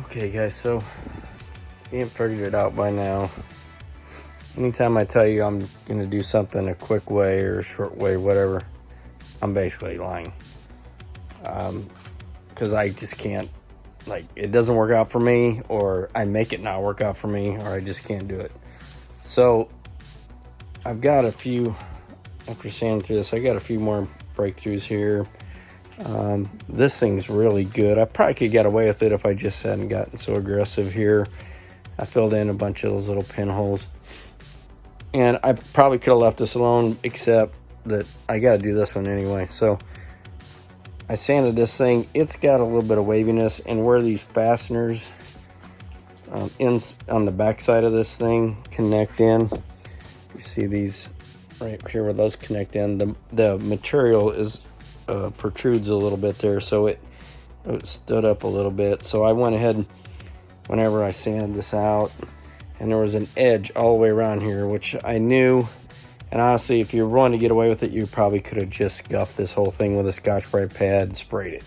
Okay, guys, so you ain't figured it out by now. Anytime I tell you I'm going to do something a quick way or a short way, whatever, I'm basically lying. Because I just can't, it doesn't work out for me, or I make it not work out for me, or I just can't do it. So I've got a few, after sanding through this, I got a few more breakthroughs here. This thing's really good. I probably could get away with it if I just hadn't gotten so aggressive here. I filled in a bunch of those little pinholes, and I probably could have left this alone, except that I got to do this one anyway. So I sanded this thing. It's got a little bit of waviness, and where these fasteners on the back side of this thing connect in, you see these right here where those connect in, the material is protrudes a little bit there, so it stood up a little bit. So I went ahead, whenever I sanded this out, and there was an edge all the way around here, which I knew. And honestly, if you were willing to get away with it, you probably could have just scuffed this whole thing with a Scotch-Brite pad and sprayed it.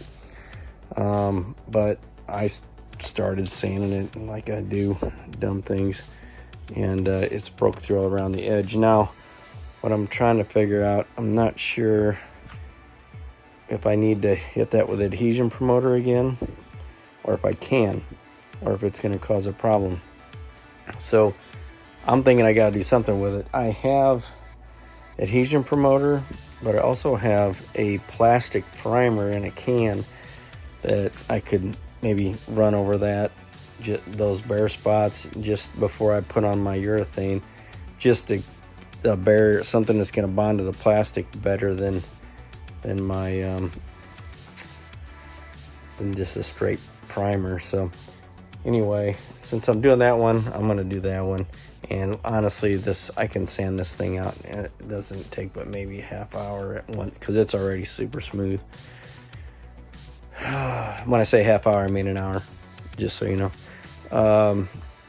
But I started sanding it like I do dumb things, and it's broke through all around the edge. Now, what I'm trying to figure out, I'm not sure if I need to hit that with adhesion promoter again, or if I can, or if it's going to cause a problem. So I'm thinking I got to do something with it. I have adhesion promoter, but I also have a plastic primer in a can that I could maybe run over that, those bare spots, just before I put on my urethane, just to barrier, something that's going to bond to the plastic better than my than just a straight primer. So anyway, since I'm doing that one, I'm going to do that one. And honestly, I can sand this thing out, and it doesn't take but maybe a half hour at once, because it's already super smooth. When I say half hour, I mean an hour, just so you know.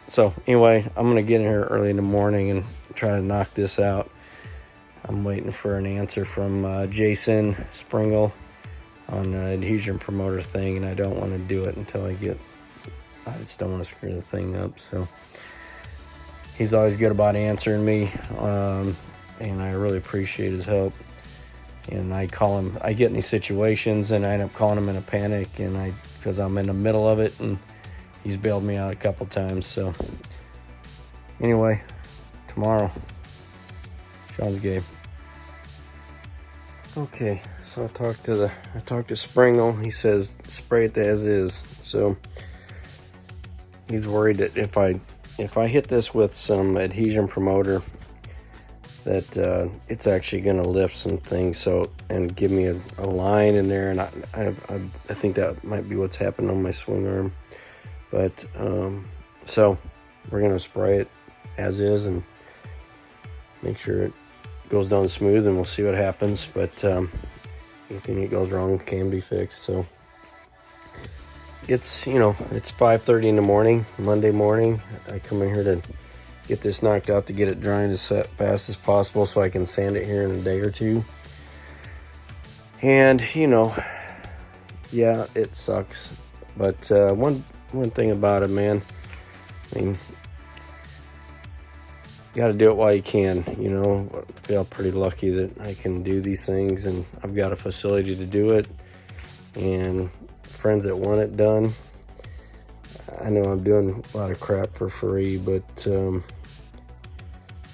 So anyway, I'm going to get in here early in the morning and try to knock this out. I'm waiting for an answer from Jason Springle on the adhesion promoter thing, and I don't want to do it until I just don't want to screw the thing up. So he's always good about answering me, and I really appreciate his help. And I get in these situations, and I end up calling him in a panic, because I'm in the middle of it, and he's bailed me out a couple times. So anyway, tomorrow, Sean's game. Okay, so I talked to Springle. He says spray it as is. So he's worried that if I hit this with some adhesion promoter, that it's actually going to lift some things, and give me a line in there. And I think that might be what's happened on my swing arm. But so we're going to spray it as is and make sure it goes down smooth, and we'll see what happens. But anything that goes wrong can be fixed. So it's 5:30 in the morning, Monday morning. I come in here to get this knocked out, to get it drying as fast as possible, so I can sand it here in a day or two. And yeah, it sucks, but one thing about it, man, I mean, you got to do it while you can. I feel pretty lucky that I can do these things, and I've got a facility to do it, and friends that want it done. I know I'm doing a lot of crap for free, but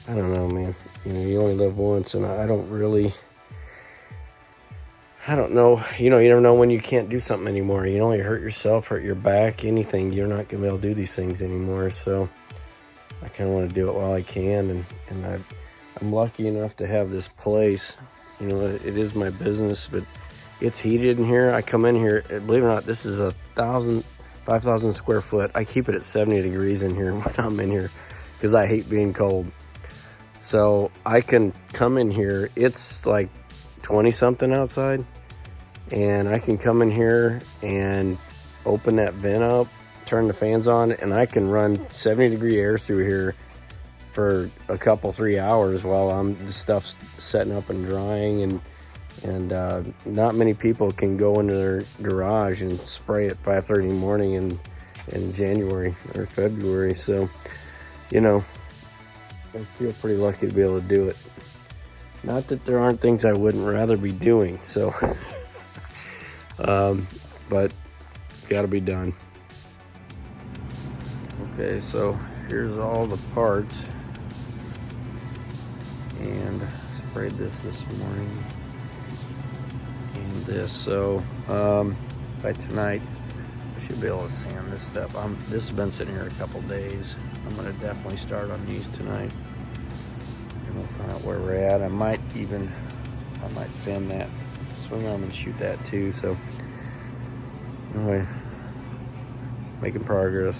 I don't know, man. You only live once, and I don't know. You never know when you can't do something anymore. You hurt yourself, hurt your back, anything. You're not going to be able to do these things anymore. So I kind of want to do it while I can, and I'm lucky enough to have this place. It is my business, but it's heated in here. I come in here, believe it or not, this is 5,000 square foot. I keep it at 70 degrees in here when I'm in here, because I hate being cold. So I can come in here, it's like 20 something outside, and I can come in here and open that vent up, turn the fans on, and I can run 70-degree air through here for a couple, 3 hours while the stuff's setting up and drying. And not many people can go into their garage and spray at 5:30 in the morning and in January or February. So, you know, I feel pretty lucky to be able to do it. Not that there aren't things I wouldn't rather be doing, so, but it's got to be done. Okay, so here's all the parts, and sprayed this morning, and this, so by tonight I should be able to sand this stuff. This has been sitting here a couple days. I'm going to definitely start on these tonight, and we'll find out where we're at. I might sand that swing arm and shoot that too. So anyway, making progress.